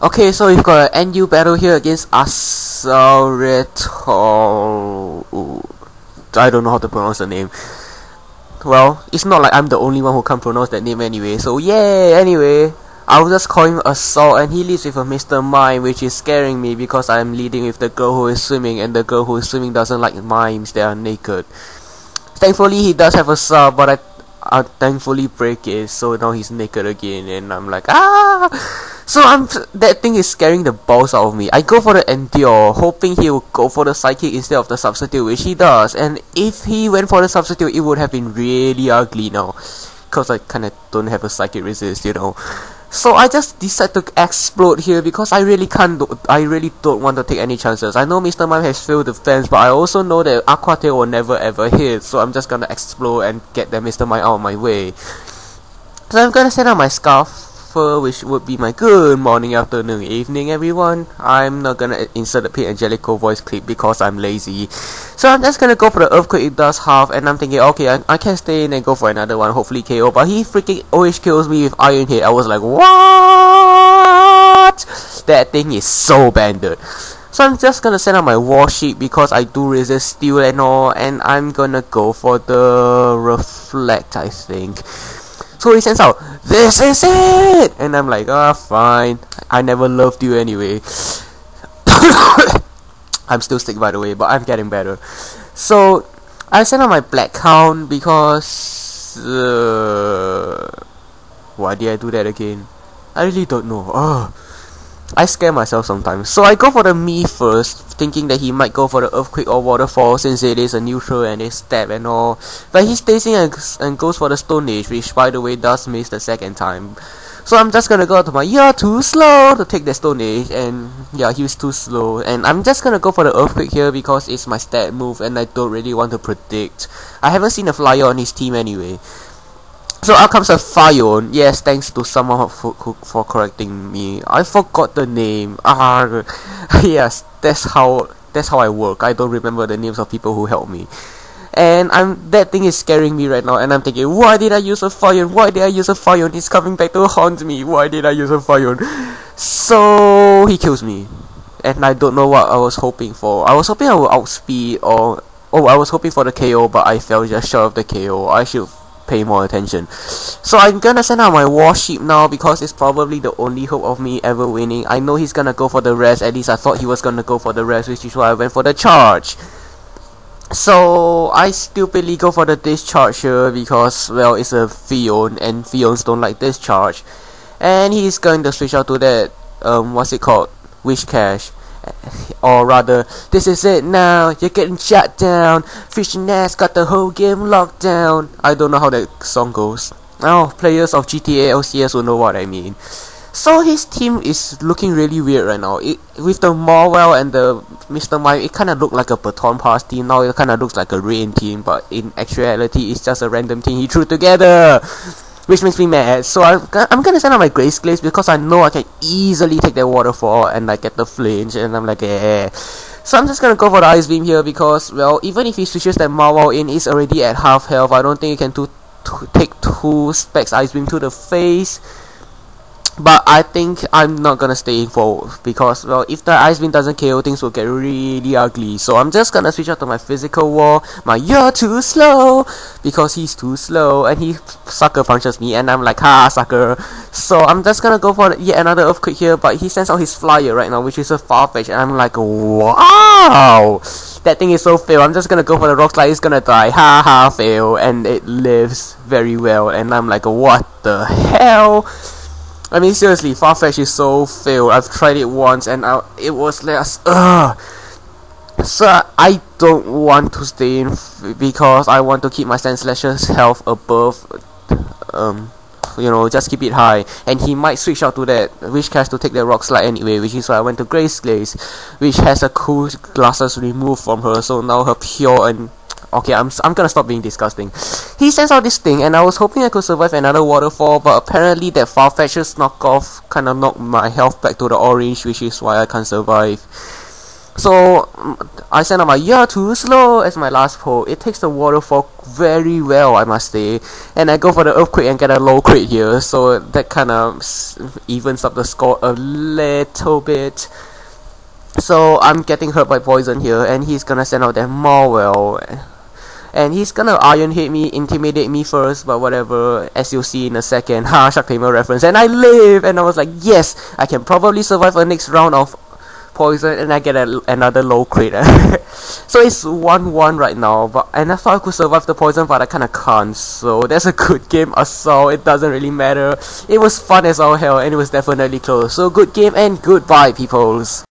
Okay, so we've got an NU battle here against AsawRetuow. I don't know how to pronounce the name. Well, it's not like I'm the only one who can't pronounce that name anyway, so yeah, anyway. I'll just call him Asaw, and he leads with a Mr. Mime, which is scaring me because I'm leading with the girl who is swimming, and the girl who is swimming doesn't like mimes, they are naked. Thankfully, he does have a sub, but I thankfully break it, so now he's naked again, and I'm like, ah! So that thing is scaring the balls out of me. I go for the Endure, hoping he will go for the Psychic instead of the Substitute, which he does, and if he went for the Substitute, it would have been really ugly now, because I kinda don't have a Psychic resist, you know. So I just decide to explode here because I really don't want to take any chances. I know Mr. Mime has failed defense, but I also know that Aqua Tail will never ever hit, so I'm just gonna explode and get that Mr. Mime out of my way. So I'm gonna set up my scarf, which would be my good morning, afternoon, evening, everyone. I'm not gonna insert the Pink Angelico voice clip because I'm lazy. So I'm just gonna go for the Earthquake. It does half, and I'm thinking, okay, I can stay in and go for another one, hopefully KO. But he freaking always kills me with Iron Hit. I was like, what? That thing is so banded. So I'm just gonna set up my Warship because I do resist steel and all, and I'm gonna go for the Reflect, I think. So he sends out, "This is it!" And I'm like, ah, fine. I never loved you anyway. I'm still sick, by the way, but I'm getting better. So I sent out my Black Count because why did I do that again? I really don't know. I scare myself sometimes. So I go for the Me first, thinking that he might go for the Earthquake or Waterfall since it is a neutral and it's stab and all. But he stays in and goes for the Stone Age, which by the way does miss the second time. So I'm just gonna go to my "You're too slow" to take the Stone Age, and yeah, he was too slow. And I'm just gonna go for the Earthquake here because it's my stat move and I don't really want to predict. I haven't seen a flyer on his team anyway. So out comes a Fion. Yes, thanks to someone for correcting me. I forgot the name. Yes, that's how I work. I don't remember the names of people who help me. And that thing is scaring me right now, and I'm thinking, why did I use a Fion? Why did I use a Fion? It's coming back to haunt me. Why did I use a Fion? So he kills me. And I don't know what I was hoping for. I was hoping I would outspeed or I was hoping for the KO, but I fell just short of the KO. I should pay more attention. So I'm gonna send out my Warship now because it's probably the only hope of me ever winning. I know he's gonna go for the rest. At least I thought he was gonna go for the rest, which is why I went for the charge. So I stupidly go for the discharge here because, well, it's a Fion and Fions don't like discharge. And he's going to switch out to that what's it called, Wish Cash. Or rather, "This is it now, you're getting shut down. Fishing ass got the whole game locked down." I don't know how that song goes. Oh, players of GTA LCS will know what I mean. So his team is looking really weird right now. With the Morwell and the Mr. Mime, it kinda looked like a baton pass team. Now it kinda looks like a rain team, but in actuality it's just a random team he threw together, which makes me mad. So I'm gonna send out my Grace Glaze because I know I can easily take that Waterfall and like get the flinch, and I'm like, yeah. So I'm just gonna go for the Ice Beam here because, well, even if he switches that Marwell in, he's already at half health. I don't think he can take 2 specs Ice Beam to the face. But I think I'm not gonna stay in for because, well, if the Ice Beam doesn't KO, things will get really ugly. So I'm just gonna switch out to my physical wall, my "You're too slow," because he's too slow and he sucker punches me and I'm like, ha, sucker. So I'm just gonna go for yet another Earthquake here, but he sends out his flyer right now, which is a Farfetch, and I'm like, wow, that thing is so fail. I'm just gonna go for the Rock Slide. It's gonna die, ha ha, fail, and it lives very well, and I'm like, what the hell? I mean, seriously, Farfetch is so fail. I've tried it once and it was less. So I don't want to stay in because I want to keep my Sand Slasher's health above, you know, just keep it high. And he might switch out to that Wish Cash to take the Rock Slide anyway, which is why I went to Grace Glaze, which has a cool glasses removed from her, so now her pure and... Okay, I'm gonna stop being disgusting. He sends out this thing, and I was hoping I could survive another Waterfall, but apparently that Farfetch's knockoff kinda knocked my health back to the orange, which is why I can't survive. So I sent out my "You're too slow" as my last pull. It takes the waterfall very well, I must say, and I go for the earthquake and get a low crit here, so that kind of evens up the score a little bit. So I'm getting hurt by poison here, and he's gonna send out that Morwell, and he's gonna iron hit me, intimidate me first, but whatever, as you'll see in a second. Ha, Shark Tamer reference, and I live, and I was like, yes, I can probably survive a next round of poison, and I get another low crit. So it's 1-1 right now, and I thought I could survive the poison, but I kinda can't. So that's a good game, Asaw. It doesn't really matter. It was fun as all hell, and it was definitely close. So good game and goodbye, peoples.